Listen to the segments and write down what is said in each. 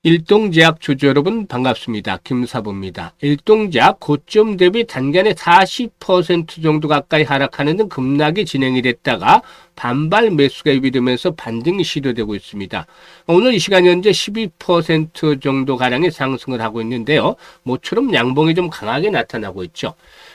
일동제약 주주 여러분 반갑습니다. 김사부입니다. 일동제약 고점 대비 단간에 40% 정도 가까이 하락하는 등 급락이 진행이 됐다가 반발 매수가 유입되면서 반등이 시도되고 있습니다. 오늘 이 시간 현재 12% 정도 가량의 상승을 하고 있는데요. 모처럼 양봉이 좀 강하게 나타나고 있죠.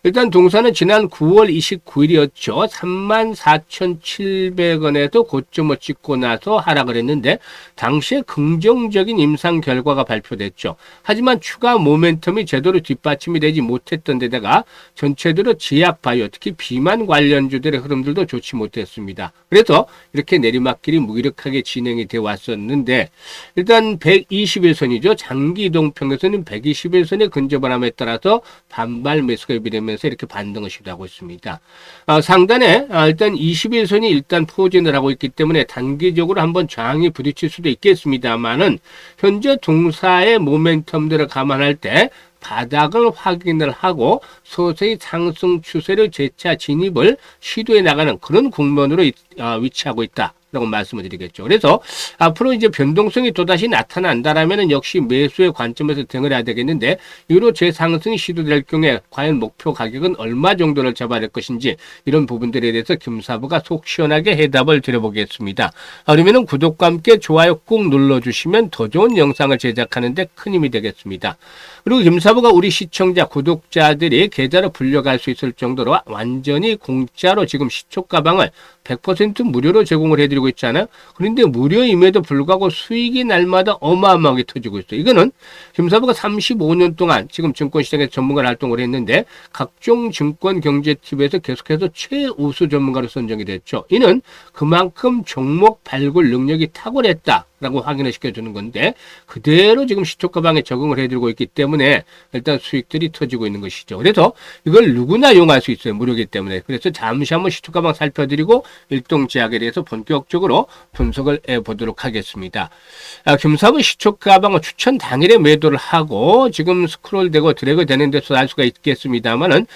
일단 동사는 지난 9월 29일이었죠. 34,700원에도 고점을 찍고 나서 하락을 했는데 당시에 긍정적인 임상 결과가 발표됐죠. 하지만 추가 모멘텀이 제대로 뒷받침이 되지 못했던 데다가 전체적으로 제약 바이오 특히 비만 관련주들의 흐름들도 좋지 못했습니다. 그래서 이렇게 내리막길이 무기력하게 진행이 되어 왔었는데 일단 121선이죠. 장기 이동평균선은 121선에 근접함에 따라서 반발 매수가 유입되면서 이렇게 반등을 시도하고 있습니다. 상단에 일단 21선이 일단 포진을 하고 있기 때문에 단기적으로 한번 저항이 부딪힐 수도 있겠습니다만은 현재 동사의 모멘텀들을 감안할 때 바닥을 확인을 하고 서서히 상승 추세를 재차 진입을 시도해 나가는 그런 국면으로 위치하고 있다. 라고 말씀을 드리겠죠. 그래서 앞으로 이제 변동성이 또다시 나타난다라면 역시 매수의 관점에서 대응을 해야 되겠는데 이후로 재상승이 시도될 경우에 과연 목표 가격은 얼마 정도를 잡아야 될 것인지 이런 부분들에 대해서 김사부가 속 시원하게 해답을 드려보겠습니다. 그러면 구독과 함께 좋아요 꾹 눌러주시면 더 좋은 영상을 제작하는 데 큰 힘이 되겠습니다. 그리고 김사부가 우리 시청자 구독자들이 계좌로 불려갈 수 있을 정도로 완전히 공짜로 지금 시초 가방을 100% 무료로 제공을 해드리고 있잖아요. 그런데 무료임에도 불구하고 수익이 날마다 어마어마하게 터지고 있어요. 이거는 김사부가 35년 동안 지금 증권시장에서 전문가 활동을 했는데 각종 증권 경제 팁에서 계속해서 최우수 전문가로 선정이 됐죠. 이는 그만큼 종목 발굴 능력이 탁월했다. 라고 확인을 시켜주는 건데 그대로 지금 시초가방에 적응을 해드리고 있기 때문에 일단 수익들이 터지고 있는 것이죠. 그래서 이걸 누구나 이용할 수 있어요. 무료이기 때문에. 그래서 잠시 한번 시초가방 살펴드리고 일동제약에 대해서 본격적으로 분석을 해보도록 하겠습니다. 김사부 시초가방은 추천 당일에 매도를 하고 지금 스크롤되고 드래그 되는 데서 알 수가 있겠습니다만은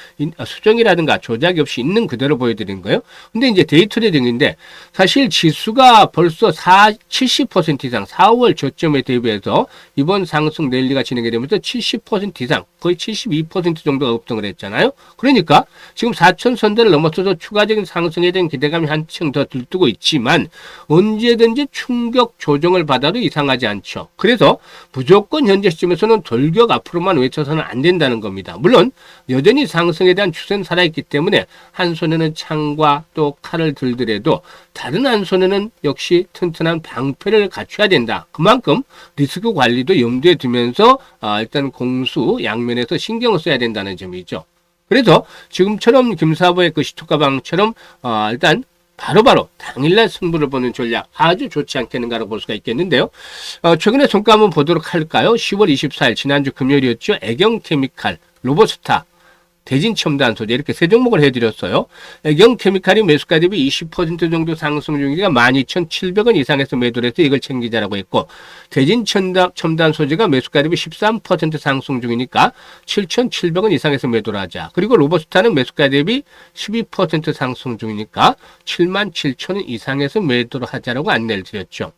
수정이라든가 조작이 없이 있는 그대로 보여드리는 거예요. 근데 이제 데이 트레이딩인데 사실 지수가 벌써 70% 이상 4월 저점에 대비해서 이번 상승 랠리가 진행이 되면서 70% 이상 거의 72% 정도가 급등을 했잖아요. 그러니까 지금 4,000선대를 넘어서서 추가적인 상승에 대한 기대감이 한층 더 들뜨고 있지만 언제든지 충격 조정을 받아도 이상하지 않죠. 그래서 무조건 현재 시점에서는 돌격 앞으로만 외쳐서는 안 된다는 겁니다. 물론 여전히 상승에 대한 추세는 살아있기 때문에 한 손에는 창과 또 칼을 들더라도 다른 한 손에는 역시 튼튼한 방패를 갖춰야 된다. 그만큼 리스크 관리도 염두에 두면서 일단 공수 양면에서 신경을 써야 된다는 점이죠. 그래서 지금처럼 김사부의 그 시초가방처럼 일단 바로바로 당일날 승부를 보는 전략 아주 좋지 않겠는가라고 볼 수가 있겠는데요. 최근에 종가 한번 보도록 할까요? 10월 24일 지난주 금요일이었죠. 애경케미칼, 로보스타, 대진첨단 소재 이렇게 세 종목을 해드렸어요. 애경케미칼이 매수가 대비 20% 정도 상승 중이니까 12,700원 이상에서 매도를 해서 이걸 챙기자라고 했고 대진첨단 소재가 매수가 대비 13% 상승 중이니까 7,700원 이상에서 매도를 하자. 그리고 로버스타는 매수가 대비 12% 상승 중이니까 77,000원 이상에서 매도를 하자라고 안내를 드렸죠.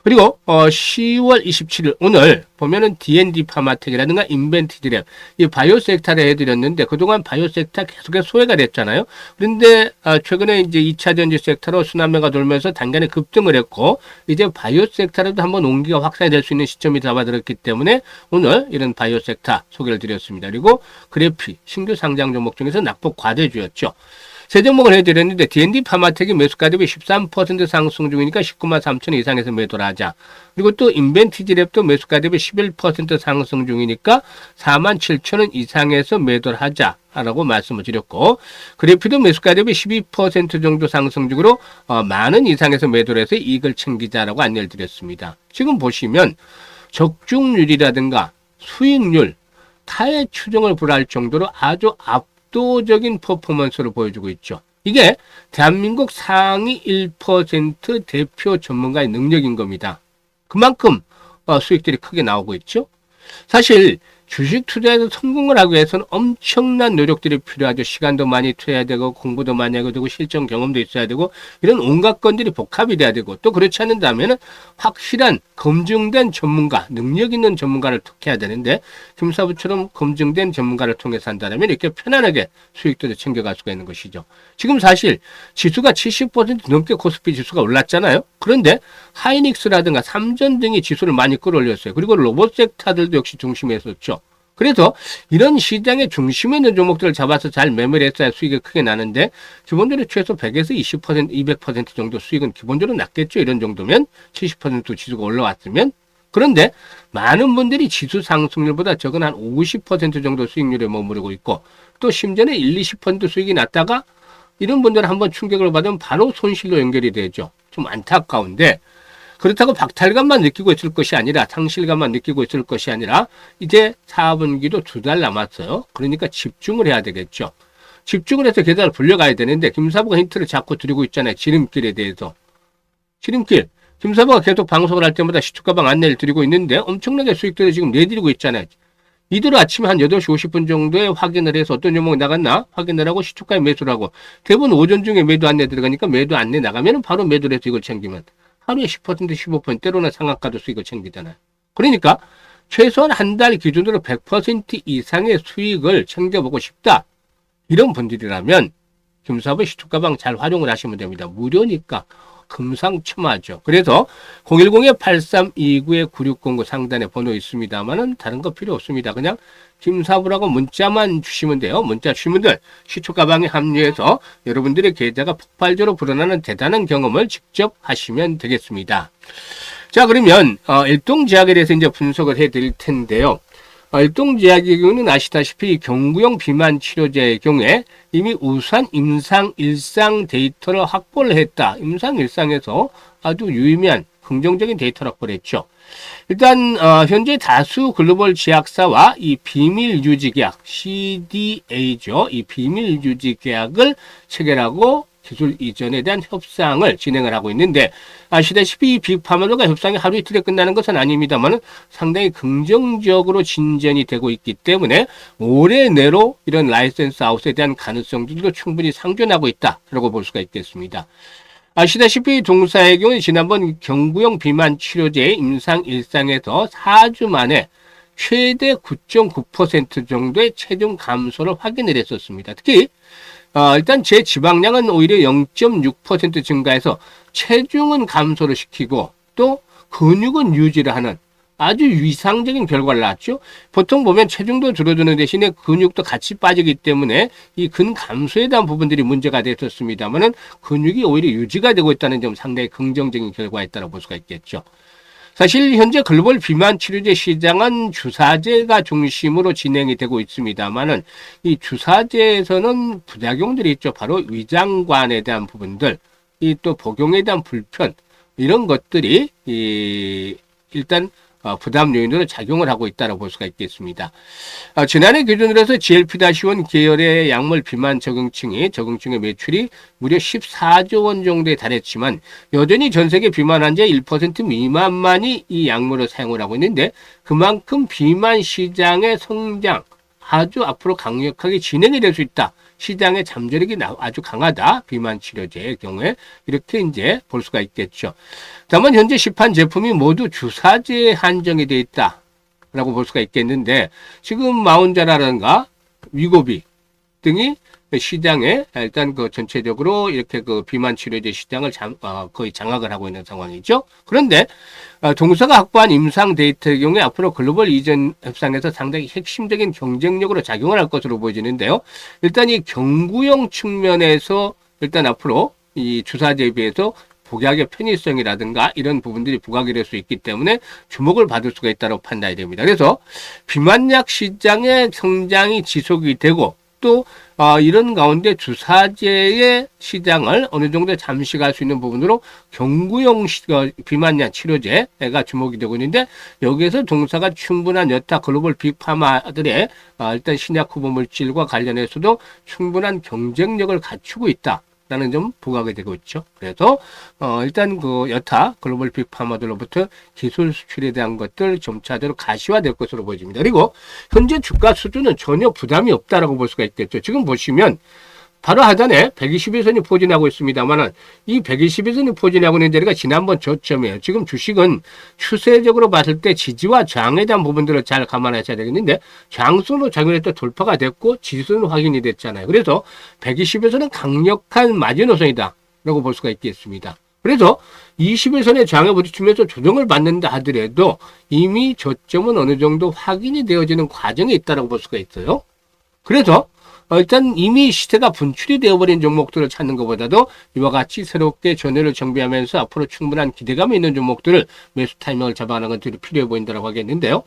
그리고 10월 27일 오늘 보면은 D&D 파마텍이라든가 인벤티드랩 이 바이오 섹터를 해드렸는데 그동안 바이오 섹터 계속해서 소외가 됐잖아요. 그런데 최근에 이제 2차 전지 섹터로 순환매가 돌면서 단간에 급등을 했고 이제 바이오 섹터로도 한번 온기가 확산이 될 수 있는 시점이 잡아들었기 때문에 오늘 이런 바이오 섹터 소개를 드렸습니다. 그리고 그래피 신규 상장 종목 중에서 낙폭 과대주였죠. 세 종목을 해드렸는데 D&D 파마텍이 매수가 대비 13% 상승 중이니까 19만 3천 이상에서 매도를 하자. 그리고 또 인벤티지랩도 매수가 대비 11% 상승 중이니까 4만 7천 원 이상에서 매도를 하자라고 말씀을 드렸고 그래피도 매수가 대비 12% 정도 상승 중으로 만원 이상에서 매도를 해서 이익을 챙기자라고 안내를 드렸습니다. 지금 보시면 적중률이라든가 수익률, 타의 추정을 불허할 정도로 아주 압도적인 퍼포먼스를 보여주고 있죠. 이게 대한민국 상위 1% 대표 전문가의 능력인 겁니다. 그만큼 수익들이 크게 나오고 있죠. 사실 주식 투자에서 성공을 하기 위해서는 엄청난 노력들이 필요하죠. 시간도 많이 투여해야 되고 공부도 많이 하게 되고 실전 경험도 있어야 되고 이런 온갖 건들이 복합이 돼야 되고 또 그렇지 않는다면 확실한 검증된 전문가, 능력 있는 전문가를 택해야 되는데 김사부처럼 검증된 전문가를 통해서 한다면 이렇게 편안하게 수익들을 챙겨갈 수가 있는 것이죠. 지금 사실 지수가 70% 넘게 코스피 지수가 올랐잖아요. 그런데 하이닉스라든가 삼전 등이 지수를 많이 끌어올렸어요. 그리고 로봇 섹터들도 역시 중심에 있었죠. 그래서 이런 시장의 중심에 있는 종목들을 잡아서 잘 매매를 했어야 수익이 크게 나는데 기본적으로 최소 100에서 20%, 200% 정도 수익은 기본적으로 났겠죠. 이런 정도면 70% 지수가 올라왔으면. 그런데 많은 분들이 지수 상승률보다 적은 한 50% 정도 수익률에 머무르고 있고 또 심지어는 1, 20% 수익이 났다가 이런 분들은 한번 충격을 받으면 바로 손실로 연결이 되죠. 좀 안타까운데 그렇다고 박탈감만 느끼고 있을 것이 아니라 상실감만 느끼고 있을 것이 아니라 이제 4분기도 2달 남았어요. 그러니까 집중을 해야 되겠죠. 집중을 해서 계좌를 불려가야 되는데 김사부가 힌트를 자꾸 드리고 있잖아요. 지름길에 대해서. 지름길. 김사부가 계속 방송을 할 때마다 시초가방 안내를 드리고 있는데 엄청나게 수익들을 지금 내드리고 있잖아요. 이대로 아침에 한 8시 50분 정도에 확인을 해서 어떤 종목이 나갔나 확인을 하고 시초가에 매수를 하고 대부분 오전 중에 매도 안내 들어가니까 매도 안내 나가면 바로 매도를 해서 이걸 챙기면 하루에 10% 15% 때로는 상한가도 수익을 챙기잖아요. 그러니까 최소한 한 달 기준으로 100% 이상의 수익을 챙겨보고 싶다. 이런 분들이라면 김사부 시초가방 잘 활용을 하시면 됩니다. 무료니까 금상첨화죠. 그래서 010-8329-9609 상단에 번호 있습니다만은 다른 거 필요 없습니다. 그냥 김사부라고 문자만 주시면 돼요. 문자 주시면 들 시초가방에 합류해서 여러분들의 계좌가 폭발적으로 불어나는 대단한 경험을 직접 하시면 되겠습니다. 자, 그러면 일동제약에 대해서 이제 분석을 해드릴 텐데요. 일동제약의 경우는 아시다시피 경구용 비만 치료제의 경우에 이미 우수한 임상 일상 데이터를 확보를 했다. 임상 일상에서 아주 유의미한 긍정적인 데이터를 확보를 했죠. 일단 현재 다수 글로벌 제약사와 이 비밀 유지 계약 CDA죠. 이 비밀 유지 계약을 체결하고 기술 이전에 대한 협상을 진행을 하고 있는데 아시다시피 이 빅파마들과 협상이 하루 이틀에 끝나는 것은 아닙니다만 상당히 긍정적으로 진전이 되고 있기 때문에 올해 내로 이런 라이센스 아웃에 대한 가능성들도 충분히 상존하고 있다라고 볼 수가 있겠습니다. 아시다시피 동사의 경우는 지난번 경구용 비만 치료제의 임상 일상에서 4주 만에 최대 9.9% 정도의 체중 감소를 확인을 했었습니다. 특히 일단 제 지방량은 오히려 0.6% 증가해서 체중은 감소를 시키고 또 근육은 유지를 하는 아주 이상적인 결과를 낳았죠. 보통 보면 체중도 줄어드는 대신에 근육도 같이 빠지기 때문에 이 근 감소에 대한 부분들이 문제가 됐었습니다만은 근육이 오히려 유지가 되고 있다는 점 상당히 긍정적인 결과였다고 볼 수가 있겠죠. 사실 현재 글로벌 비만 치료제 시장은 주사제가 중심으로 진행이 되고 있습니다만은 이 주사제에서는 부작용들이 있죠. 바로 위장관에 대한 부분들, 이 또 복용에 대한 불편 이런 것들이 일단 부담 요인으로 작용을 하고 있다고 볼 수가 있겠습니다. 지난해 기준으로 해서 GLP-1 계열의 약물 비만 적응증의 매출이 무려 14조 원 정도에 달했지만 여전히 전 세계 비만 환자의 1% 미만만이 이 약물을 사용을 하고 있는데 그만큼 비만 시장의 성장 아주 앞으로 강력하게 진행이 될 수 있다. 시장의 잠재력이 아주 강하다. 비만 치료제의 경우에 이렇게 이제 볼 수가 있겠죠. 다만 현재 시판 제품이 모두 주사제에 한정이 되어 있다라고 볼 수가 있겠는데 지금 마운자라든가 위고비 등이 시장에 일단 그 전체적으로 이렇게 그 비만 치료제 시장을 거의 장악을 하고 있는 상황이죠. 그런데 동사가 확보한 임상 데이터의 경우에 앞으로 글로벌 이전 협상에서 상당히 핵심적인 경쟁력으로 작용을 할 것으로 보여지는데요. 일단 이 경구용 측면에서 일단 앞으로 이 주사제에 비해서 복약의 편의성이라든가 이런 부분들이 부각이 될 수 있기 때문에 주목을 받을 수가 있다고 판단이 됩니다. 그래서 비만약 시장의 성장이 지속이 되고 또 이런 가운데 주사제의 시장을 어느 정도 잠식할 수 있는 부분으로 경구용 비만약 치료제가 주목이 되고 있는데 여기에서 동사가 충분한 여타 글로벌 빅파마들의 일단 신약 후보 물질과 관련해서도 충분한 경쟁력을 갖추고 있다. 라는 점 부각이 되고 있죠. 그래서 일단 그 여타 글로벌 빅파마들로부터 기술 수출에 대한 것들 점차적으로 가시화될 것으로 보여집니다. 그리고 현재 주가 수준은 전혀 부담이 없다라고 볼 수가 있겠죠. 지금 보시면 바로 하단에 120일선이 포진하고 있습니다만은 이 120일선이 포진하고 있는 자리가 지난번 저점이에요. 지금 주식은 추세적으로 봤을 때 지지와 저항에 대한 부분들을 잘 감안하셔야 되겠는데 저항선으로 작용해 또 돌파가 됐고 지수는 확인이 됐잖아요. 그래서 120일선은 강력한 마지노선이다 라고 볼 수가 있겠습니다. 그래서 20일선의 저항에 부딪히면서 조정을 받는다 하더라도 이미 저점은 어느 정도 확인이 되어지는 과정에 있다고 볼 수가 있어요. 그래서 일단 이미 시세가 분출이 되어버린 종목들을 찾는 것보다도 이와 같이 새롭게 전열을 정비하면서 앞으로 충분한 기대감이 있는 종목들을 매수 타이밍을 잡아가는 것들이 필요해 보인다고 하겠는데요.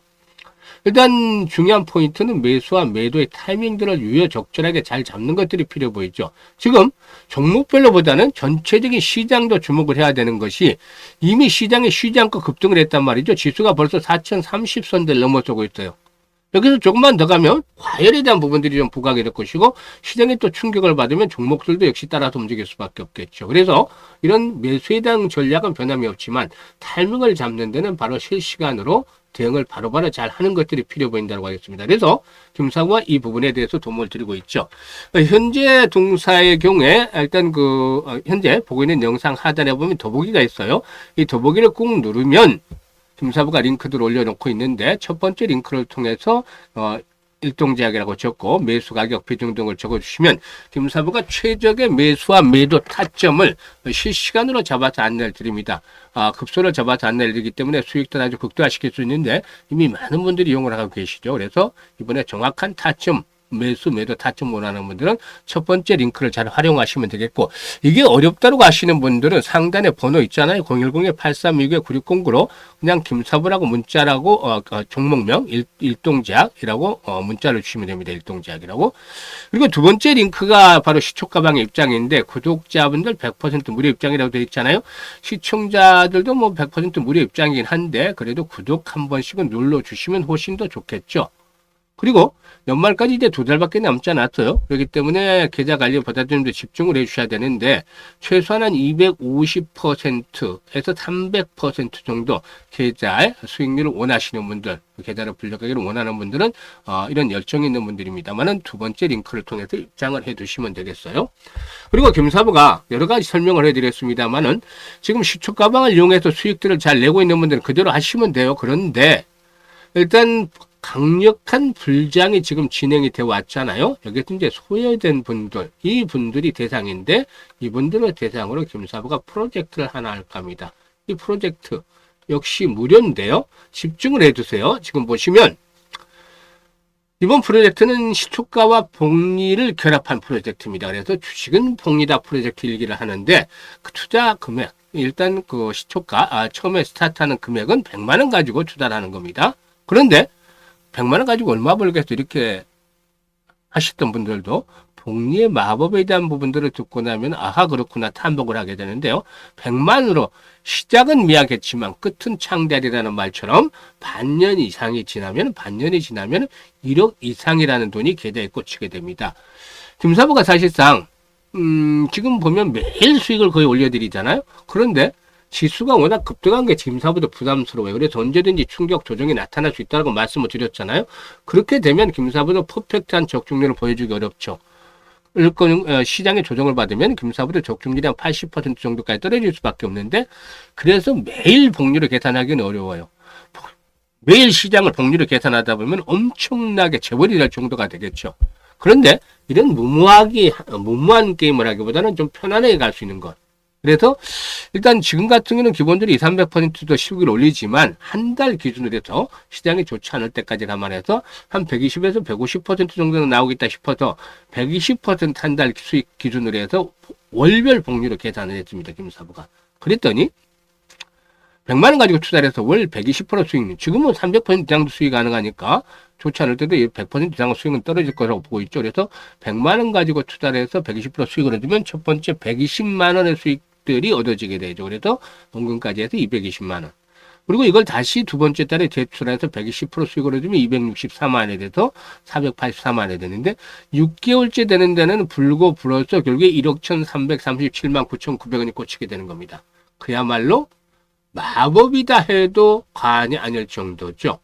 일단 중요한 포인트는 매수와 매도의 타이밍들을 유효적절하게 잘 잡는 것들이 필요해 보이죠. 지금 종목별로보다는 전체적인 시장도 주목을 해야 되는 것이 이미 시장이 쉬지 않고 급등을 했단 말이죠. 지수가 벌써 4030선대를 넘어서고 있어요. 여기서 조금만 더 가면 과열에 대한 부분들이 좀 부각이 될 것이고 시장에 또 충격을 받으면 종목들도 역시 따라서 움직일 수밖에 없겠죠. 그래서 이런 매수에 대한 전략은 변함이 없지만 타이밍을 잡는 데는 바로 실시간으로 대응을 바로바로 잘 하는 것들이 필요해 보인다고 하겠습니다. 그래서 김사구가 이 부분에 대해서 도움을 드리고 있죠. 현재 동사의 경우에 일단 현재 보고 있는 영상 하단에 보면 더보기가 있어요. 이 더보기를 꾹 누르면 김사부가 링크들을 올려놓고 있는데 첫 번째 링크를 통해서 일동제약이라고 적고 매수 가격 비중 등을 적어주시면 김사부가 최적의 매수와 매도 타점을 실시간으로 잡아서 안내를 드립니다. 급소를 잡아서 안내를 드리기 때문에 수익도 아주 극대화시킬 수 있는데 이미 많은 분들이 이용을 하고 계시죠. 그래서 이번에 정확한 타점 매수, 매도 타점 원하는 분들은 첫 번째 링크를 잘 활용하시면 되겠고 이게 어렵다고 하시는 분들은 상단에 번호 있잖아요. 010-8329-9609로 그냥 김사부라고 문자라고 종목명 일동제약이라고 문자를 주시면 됩니다. 일동제약이라고. 그리고 두 번째 링크가 바로 시초가방의 입장인데 구독자분들 100% 무료 입장이라고 되어 있잖아요. 시청자들도 뭐 100% 무료 입장이긴 한데 그래도 구독 한 번씩은 눌러주시면 훨씬 더 좋겠죠. 그리고 연말까지 이제 2달밖에 남지 않았어요. 그렇기 때문에 계좌 관리에 보다 좀 더 집중을 해주셔야 되는데 최소한 한 250%에서 300% 정도 계좌 수익률을 원하시는 분들, 계좌를 불려가기를 원하는 분들은 이런 열정이 있는 분들입니다만은 두 번째 링크를 통해서 입장을 해두시면 되겠어요. 그리고 김사부가 여러 가지 설명을 해드렸습니다만은 지금 시초가방을 이용해서 수익들을 잘 내고 있는 분들은 그대로 하시면 돼요. 그런데 일단 강력한 불장이 지금 진행이 되어 왔잖아요. 여기서 이제 소외된 분들, 이 분들이 대상인데 이분들을 대상으로 김사부가 프로젝트를 하나 할까 합니다. 이 프로젝트 역시 무료인데요. 집중을 해주세요. 지금 보시면 이번 프로젝트는 시초가와 복리를 결합한 프로젝트입니다. 그래서 주식은 복리다 프로젝트 일기를 하는데 그 투자 금액, 일단 그 시초가, 처음에 스타트하는 금액은 100만 원 가지고 투자를 하는 겁니다. 그런데 100만 원 가지고 얼마 벌겠어 이렇게 하셨던 분들도 복리의 마법에 대한 부분들을 듣고 나면 아하 그렇구나 탐복을 하게 되는데요. 100만으로 시작은 미약했지만 끝은 창대하리라는 말처럼 반년이 지나면 1억 이상이라는 돈이 계좌에 꽂히게 됩니다. 김사부가 사실상 지금 보면 매일 수익을 거의 올려드리잖아요. 그런데 지수가 워낙 급등한 게 김사부도 부담스러워요. 그래서 언제든지 충격 조정이 나타날 수 있다고 말씀을 드렸잖아요. 그렇게 되면 김사부도 퍼펙트한 적중률을 보여주기 어렵죠. 시장의 조정을 받으면 김사부도 적중률이 한 80% 정도까지 떨어질 수밖에 없는데 그래서 매일 복리를 계산하기는 어려워요. 매일 시장을 복리를 계산하다 보면 엄청나게 재벌이 될 정도가 되겠죠. 그런데 이런 무모한 게임을 하기보다는 좀 편안하게 갈 수 있는 것. 그래서 일단 지금 같은 경우는 기본적으로 200~300%도 수익을 올리지만 한 달 기준으로 해서 시장이 좋지 않을 때까지 감안해서 한 120에서 150% 정도는 나오겠다 싶어서 120% 한 달 수익 기준으로 해서 월별 복리로 계산을 했습니다. 김사부가. 그랬더니 100만 원 가지고 투자를 해서 월 120% 수익률. 지금은 300% 이상도 수익이 가능하니까 좋지 않을 때도 100% 이상의 수익은 떨어질 거라고 보고 있죠. 그래서 100만 원 가지고 투자를 해서 120% 수익을 얻으면 첫 번째 120만 원의 수익들이 얻어지게 되죠. 그래서 원금까지 해서 220만 원. 그리고 이걸 다시 두 번째 달에 제출해서 120% 수익을 해주면 264만원에 돼서 484만원에 되는데 6개월째 되는 데는 불고 불어서 결국에 1억 1,337만 9,900원이 꽂히게 되는 겁니다. 그야말로 마법이다 해도 과언이 아닐 정도죠.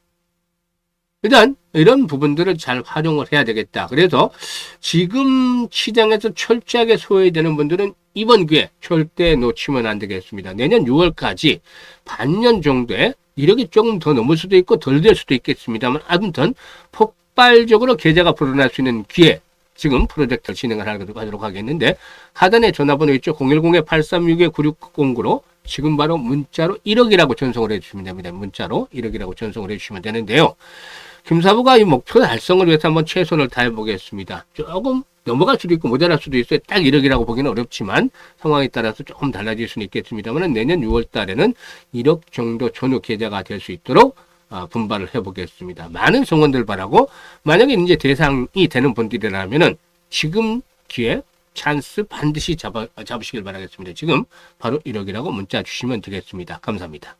일단 이런 부분들을 잘 활용을 해야 되겠다. 그래서 지금 시장에서 철저하게 소외되는 분들은 이번 기회 절대 놓치면 안 되겠습니다. 내년 6월까지 반년 정도에 이력이 조금 더 넘을 수도 있고 덜 될 수도 있겠습니다만 아무튼 폭발적으로 계좌가 불어날 수 있는 기회, 지금 프로젝트를 진행을 하도록 하겠는데 하단에 전화번호 있죠. 010-836-9609로 지금 바로 문자로 1억이라고 전송을 해주시면 됩니다. 문자로 1억이라고 전송을 해주시면 되는데요. 김사부가 이 목표 달성을 위해서 한번 최선을 다해 보겠습니다. 조금 넘어갈 수도 있고 모자랄 수도 있어요. 딱 1억이라고 보기는 어렵지만 상황에 따라서 조금 달라질 수는 있겠습니다만 내년 6월 달에는 1억 정도 전후 계좌가 될 수 있도록 분발을 해보겠습니다. 많은 성원들 바라고 만약에 이제 대상이 되는 분들이라면은 지금 기회 찬스 반드시 잡으시길 바라겠습니다. 지금 바로 1억이라고 문자 주시면 되겠습니다. 감사합니다.